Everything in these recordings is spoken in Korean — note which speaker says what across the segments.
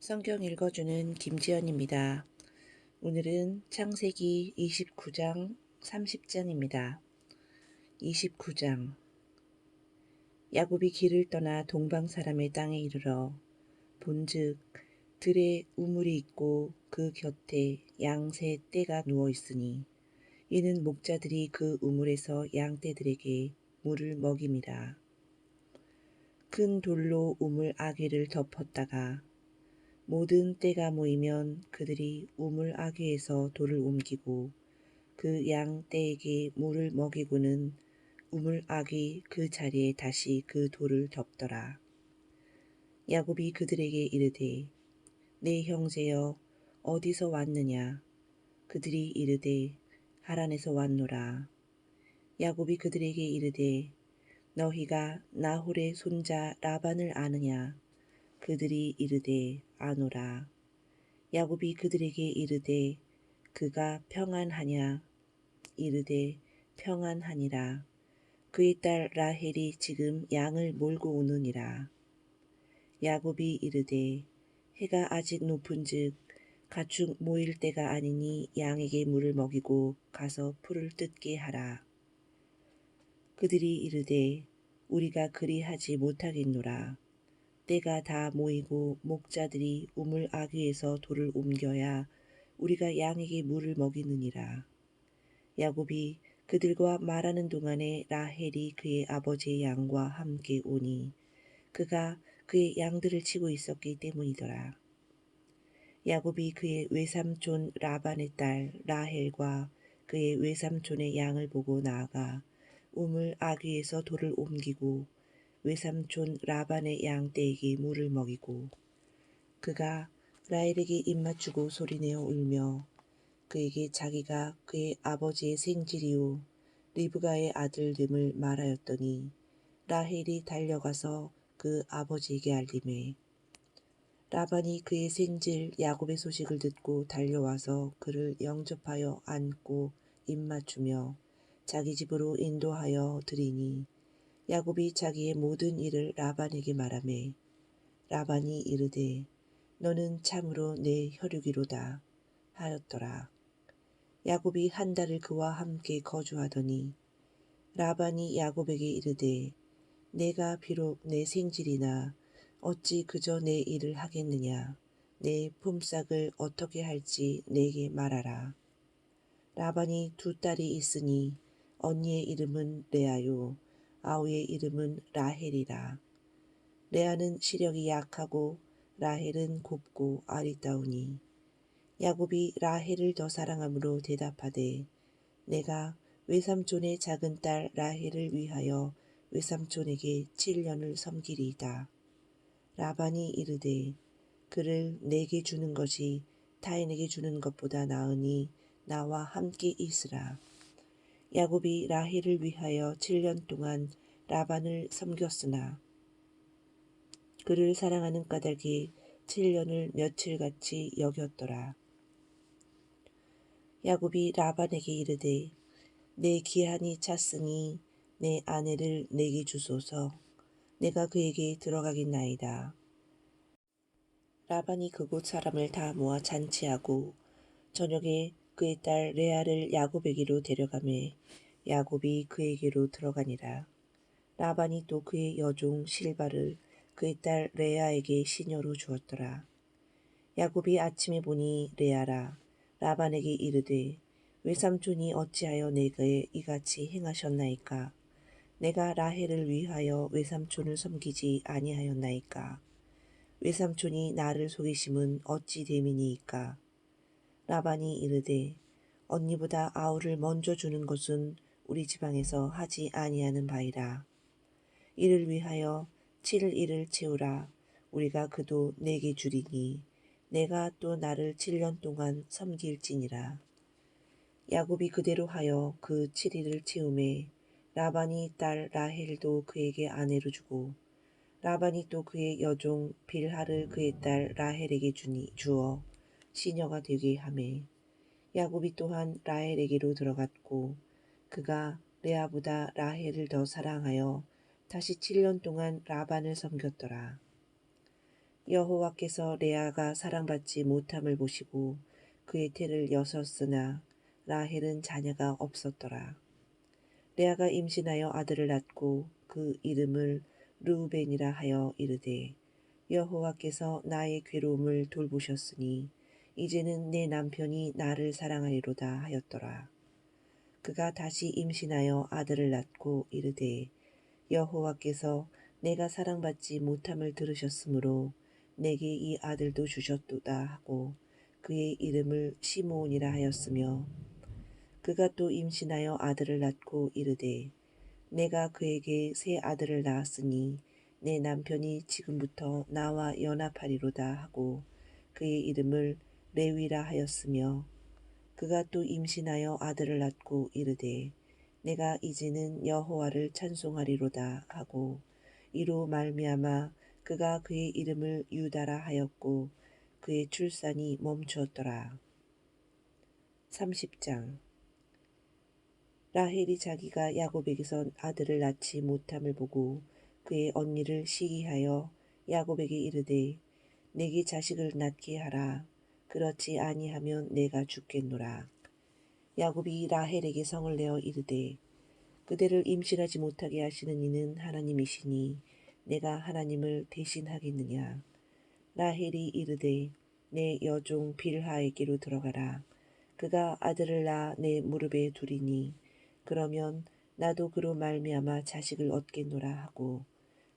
Speaker 1: 성경 읽어주는 김지연입니다. 오늘은 창세기 29장 30장입니다. 29장 야곱이 길을 떠나 동방 사람의 땅에 이르러 본즉 들에 우물이 있고 그 곁에 양 세 떼가 누워 있으니 이는 목자들이 그 우물에서 양 떼들에게 물을 먹임이라. 큰 돌로 우물 아귀를 덮었다가 모든 떼가 모이면 그들이 우물 아귀에서 돌을 옮기고 그 양 떼에게 물을 먹이고는 우물 아귀 그 자리에 다시 그 돌을 덮더라. 야곱이 그들에게 이르되 내 형제여 어디서 왔느냐? 그들이 이르되 하란에서 왔노라. 야곱이 그들에게 이르되 너희가 나홀의 손자 라반을 아느냐? 그들이 이르되 아노라. 야곱이 그들에게 이르되 그가 평안하냐? 이르되 평안하니라. 그의 딸 라헬이 지금 양을 몰고 오느니라. 야곱이 이르되 해가 아직 높은즉 가축 모일 때가 아니니 양에게 물을 먹이고 가서 풀을 뜯게 하라. 그들이 이르되 우리가 그리하지 못하겠노라. 때가 다 모이고 목자들이 우물 아귀에서 돌을 옮겨야 우리가 양에게 물을 먹이느니라. 야곱이 그들과 말하는 동안에 라헬이 그의 아버지의 양과 함께 오니 그가 그의 양들을 치고 있었기 때문이더라. 야곱이 그의 외삼촌 라반의 딸 라헬과 그의 외삼촌의 양을 보고 나아가 우물 아귀에서 돌을 옮기고 외삼촌 라반의 양 떼에게 물을 먹이고 그가 라헬에게 입맞추고 소리내어 울며 그에게 자기가 그의 아버지의 생질이요 리브가의 아들됨을 말하였더니 라헬이 달려가서 그 아버지에게 알림해 라반이 그의 생질 야곱의 소식을 듣고 달려와서 그를 영접하여 안고 입맞추며 자기 집으로 인도하여 드리니 야곱이 자기의 모든 일을 라반에게 말하매 라반이 이르되 너는 참으로 내 혈육이로다 하였더라. 야곱이 한 달을 그와 함께 거주하더니 라반이 야곱에게 이르되 내가 비록 내 생질이나 어찌 그저 내 일을 하겠느냐. 내 품삯을 어떻게 할지 내게 말하라. 라반이 두 딸이 있으니 언니의 이름은 레아요 아우의 이름은 라헬이라. 레아는 시력이 약하고 라헬은 곱고 아리따우니 야곱이 라헬을 더 사랑함으로 대답하되 내가 외삼촌의 작은 딸 라헬을 위하여 외삼촌에게 7년을 섬기리이다. 라반이 이르되 그를 내게 주는 것이 타인에게 주는 것보다 나으니 나와 함께 있으라. 야곱이 라헬을 위하여 7년 동안 라반을 섬겼으나 그를 사랑하는 까닭에 7년을 며칠같이 여겼더라. 야곱이 라반에게 이르되 내 기한이 찼으니 내 아내를 내게 주소서. 내가 그에게 들어가겠나이다. 라반이 그곳 사람을 다 모아 잔치하고 저녁에 그의 딸 레아를 야곱에게로 데려가매 야곱이 그에게로 들어가니라. 라반이 또 그의 여종 실바를 그의 딸 레아에게 시녀로 주었더라. 야곱이 아침에 보니 레아라. 라반에게 이르되 외삼촌이 어찌하여 내게 이같이 행하셨나이까? 내가 라헬을 위하여 외삼촌을 섬기지 아니하였나이까? 외삼촌이 나를 속이심은 어찌 됨이니이까? 라반이 이르되 언니보다 아우를 먼저 주는 것은 우리 지방에서 하지 아니하는 바이라. 이를 위하여 7일을 채우라. 우리가 그도 내게 주리니 내가 또 나를 7년 동안 섬길지니라. 야곱이 그대로 하여 그 7일을 채우매 라반이 딸 라헬도 그에게 아내로 주고 라반이 또 그의 여종 빌하를 그의 딸 라헬에게 주어 시녀가 되게 하매 야곱이 또한 라헬에게로 들어갔고 그가 레아보다 라헬을 더 사랑하여 다시 7년 동안 라반을 섬겼더라. 여호와께서 레아가 사랑받지 못함을 보시고 그의 태를 여셨으나 라헬은 자녀가 없었더라. 레아가 임신하여 아들을 낳고 그 이름을 르우벤이라 하여 이르되 여호와께서 나의 괴로움을 돌보셨으니 이제는 내 남편이 나를 사랑하리로다 하였더라. 그가 다시 임신하여 아들을 낳고 이르되 여호와께서 내가 사랑받지 못함을 들으셨으므로 내게 이 아들도 주셨도다 하고 그의 이름을 시므온이라 하였으며 그가 또 임신하여 아들을 낳고 이르되 내가 그에게 새 아들을 낳았으니 내 남편이 지금부터 나와 연합하리로다 하고 그의 이름을 레위라 하였으며 그가 또 임신하여 아들을 낳고 이르되 내가 이제는 여호와를 찬송하리로다 하고 이로 말미암아 그가 그의 이름을 유다라 하였고 그의 출산이 멈추었더라. 30장 라헬이 자기가 야곱에게서 아들을 낳지 못함을 보고 그의 언니를 시기하여 야곱에게 이르되 내게 자식을 낳게 하라. 그렇지 아니하면 내가 죽겠노라. 야곱이 라헬에게 성을 내어 이르되 그대를 임신하지 못하게 하시는 이는 하나님이시니 내가 하나님을 대신하겠느냐. 라헬이 이르되 내 여종 빌하에게로 들어가라. 그가 아들을 낳아 내 무릎에 두리니 그러면 나도 그로 말미암아 자식을 얻겠노라 하고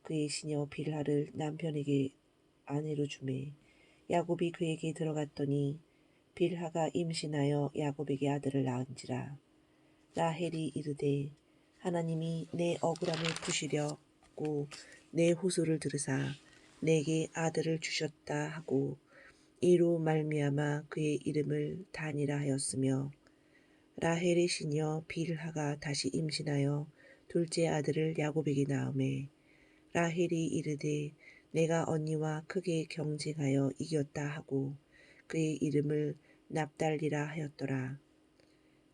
Speaker 1: 그의 시녀 빌하를 남편에게 아내로 주매 야곱이 그에게 들어갔더니 빌하가 임신하여 야곱에게 아들을 낳은지라. 라헬이 이르되 하나님이 내 억울함을 푸시려고 내 호소를 들으사 내게 아들을 주셨다 하고 이로 말미암아 그의 이름을 단이라 하였으며 라헬의 시녀 빌하가 다시 임신하여 둘째 아들을 야곱에게 낳음에 라헬이 이르되 내가 언니와 크게 경쟁하여 이겼다 하고 그의 이름을 납달리라 하였더라.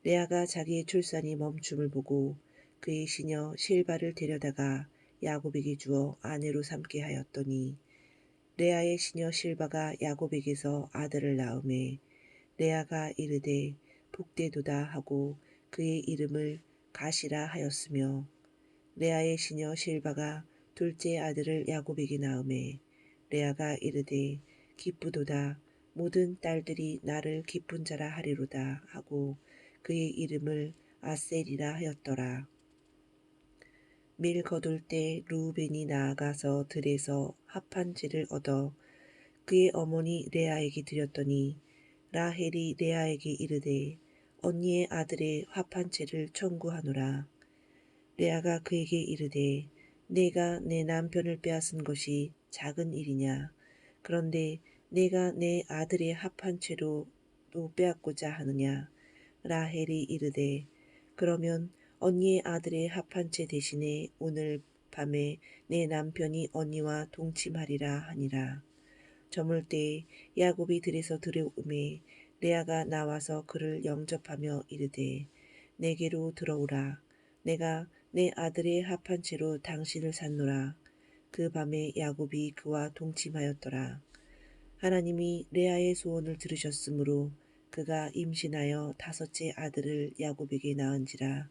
Speaker 1: 레아가 자기의 출산이 멈춤을 보고 그의 시녀 실바를 데려다가 야곱에게 주어 아내로 삼게 하였더니 레아의 시녀 실바가 야곱에게서 아들을 낳음에 레아가 이르되 복되도다 하고 그의 이름을 가시라 하였으며 레아의 시녀 실바가 둘째 아들을 야곱에게 낳음에 레아가 이르되 기쁘도다 모든 딸들이 나를 기쁜 자라 하리로다 하고 그의 이름을 아셀이라 하였더라. 밀 거둘 때 르우벤이 나아가서 들에서 합한채를 얻어 그의 어머니 레아에게 드렸더니 라헬이 레아에게 이르되 언니의 아들의 합한채를 청구하노라. 레아가 그에게 이르되 내가 내 남편을 빼앗은 것이 작은 일이냐. 그런데 내가 내 아들의 합한채로 또 빼앗고자 하느냐. 라헬이 이르되 그러면 언니의 아들의 합한채 대신에 오늘 밤에 내 남편이 언니와 동침하리라 하니라. 저물 때에 야곱이 들에서 들어오매 레아가 나와서 그를 영접하며 이르되 내게로 들어오라. 내가 내 아들의 합한채로 당신을 샀노라. 그 밤에 야곱이 그와 동침하였더라. 하나님이 레아의 소원을 들으셨으므로 그가 임신하여 다섯째 아들을 야곱에게 낳은지라.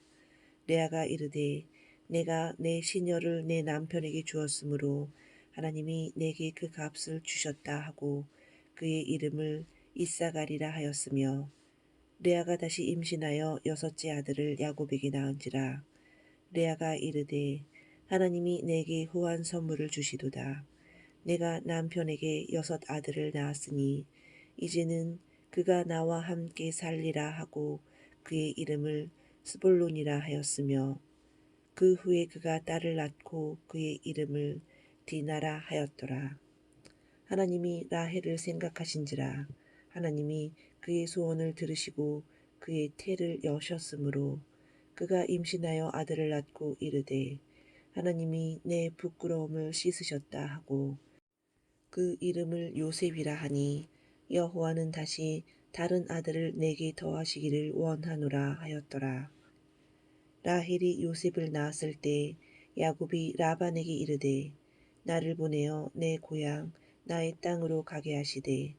Speaker 1: 레아가 이르되 내가 내 시녀를 내 남편에게 주었으므로 하나님이 내게 그 값을 주셨다 하고 그의 이름을 이사가리라 하였으며 레아가 다시 임신하여 여섯째 아들을 야곱에게 낳은지라. 레아가 이르되 하나님이 내게 후한 선물을 주시도다. 내가 남편에게 여섯 아들을 낳았으니 이제는 그가 나와 함께 살리라 하고 그의 이름을 스볼론이라 하였으며 그 후에 그가 딸을 낳고 그의 이름을 디나라 하였더라. 하나님이 라헬을 생각하신지라. 하나님이 그의 소원을 들으시고 그의 태를 여셨으므로 그가 임신하여 아들을 낳고 이르되 하나님이 내 부끄러움을 씻으셨다 하고 그 이름을 요셉이라 하니 여호와는 다시 다른 아들을 내게 더하시기를 원하노라 하였더라. 라헬이 요셉을 낳았을 때 야곱이 라반에게 이르되 나를 보내어 내 고향 나의 땅으로 가게 하시되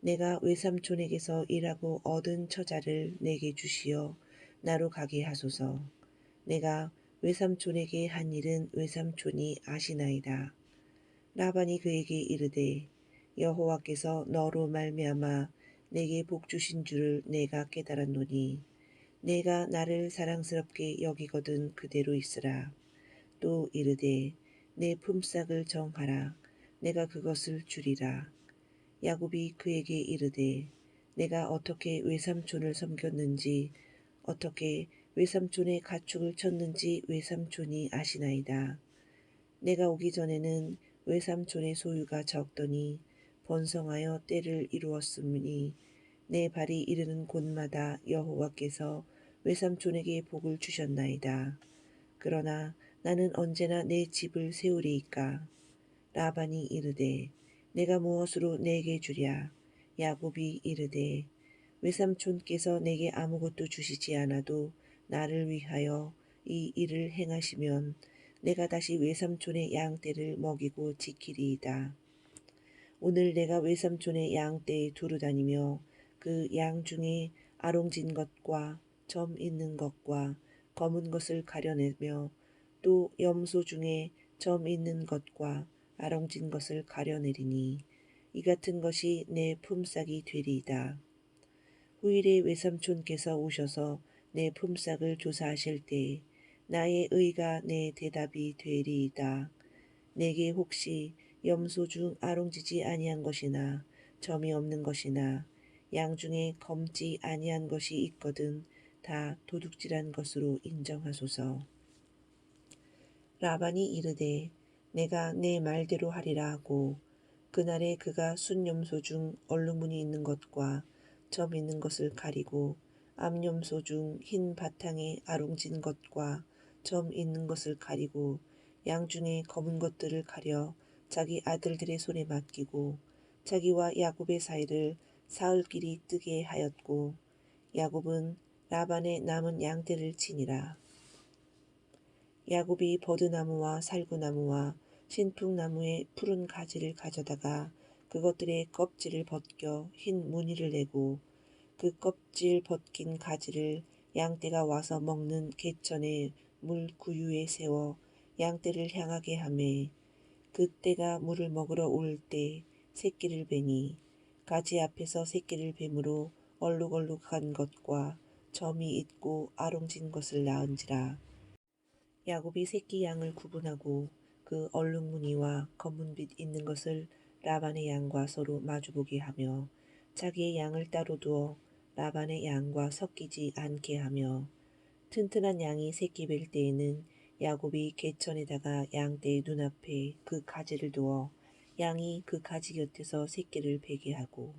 Speaker 1: 내가 외삼촌에게서 일하고 얻은 처자를 내게 주시어 나로 가게 하소서. 내가 외삼촌에게 한 일은 외삼촌이 아시나이다. 라반이 그에게 이르되 여호와께서 너로 말미암아 내게 복 주신 줄을 내가 깨달았노니 내가 나를 사랑스럽게 여기거든 그대로 있으라. 또 이르되 내 품삯을 정하라. 내가 그것을 주리라. 야곱이 그에게 이르되 내가 어떻게 외삼촌을 섬겼는지 어떻게 외삼촌의 가축을 쳤는지 외삼촌이 아시나이다. 내가 오기 전에는 외삼촌의 소유가 적더니 번성하여 때를 이루었으니 내 발이 이르는 곳마다 여호와께서 외삼촌에게 복을 주셨나이다. 그러나 나는 언제나 내 집을 세우리이까. 라반이 이르되 내가 무엇으로 내게 주랴. 야곱이 이르되 외삼촌께서 내게 아무것도 주시지 않아도 나를 위하여 이 일을 행하시면 내가 다시 외삼촌의 양떼를 먹이고 지키리이다. 오늘 내가 외삼촌의 양떼에 두루 다니며 그 양 중에 아롱진 것과 점 있는 것과 검은 것을 가려내며 또 염소 중에 점 있는 것과 아롱진 것을 가려내리니 이 같은 것이 내 품삯이 되리이다. 후일에 외삼촌께서 오셔서 내 품삯을 조사하실 때 나의 의가 내 대답이 되리이다. 내게 혹시 염소 중 아롱지지 아니한 것이나 점이 없는 것이나 양 중에 검지 아니한 것이 있거든 다 도둑질한 것으로 인정하소서. 라반이 이르되 내가 내 말대로 하리라 하고 그날에 그가 순염소 중 얼룩무늬 있는 것과 점 있는 것을 가리고 암염소 중 흰 바탕에 아롱진 것과 점 있는 것을 가리고 양 중에 검은 것들을 가려 자기 아들들의 손에 맡기고 자기와 야곱의 사이를 사흘길이 뜨게 하였고 야곱은 라반의 남은 양떼를 치니라. 야곱이 버드나무와 살구나무와 신풍나무의 푸른 가지를 가져다가 그것들의 껍질을 벗겨 흰 무늬를 내고 그 껍질 벗긴 가지를 양떼가 와서 먹는 갯전의 물 구유에 세워 양떼를 향하게 하매 그때가 물을 먹으러 올 때 새끼를 베니 가지 앞에서 새끼를 뱀으로 얼룩얼룩한 것과 점이 있고 아롱진 것을 낳은지라. 야곱이 새끼 양을 구분하고 그 얼룩무늬와 검은빛 있는 것을 라반의 양과 서로 마주보게 하며 자기의 양을 따로 두어 라반의 양과 섞이지 않게 하며 튼튼한 양이 새끼 뵐 때에는 야곱이 갯천에다가 양떼의 눈앞에 그 가지를 두어 양이 그 가지 곁에서 새끼를 베게 하고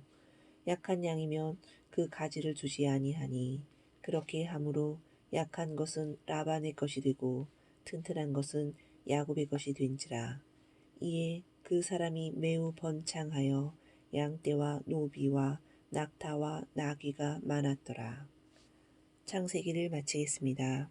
Speaker 1: 약한 양이면 그 가지를 주지 아니하니 그렇게 함으로 약한 것은 라반의 것이 되고 튼튼한 것은 야곱의 것이 된지라. 이에 그 사람이 매우 번창하여 양떼와 노비와 낙타와 나귀가 많았더라. 창세기를 마치겠습니다.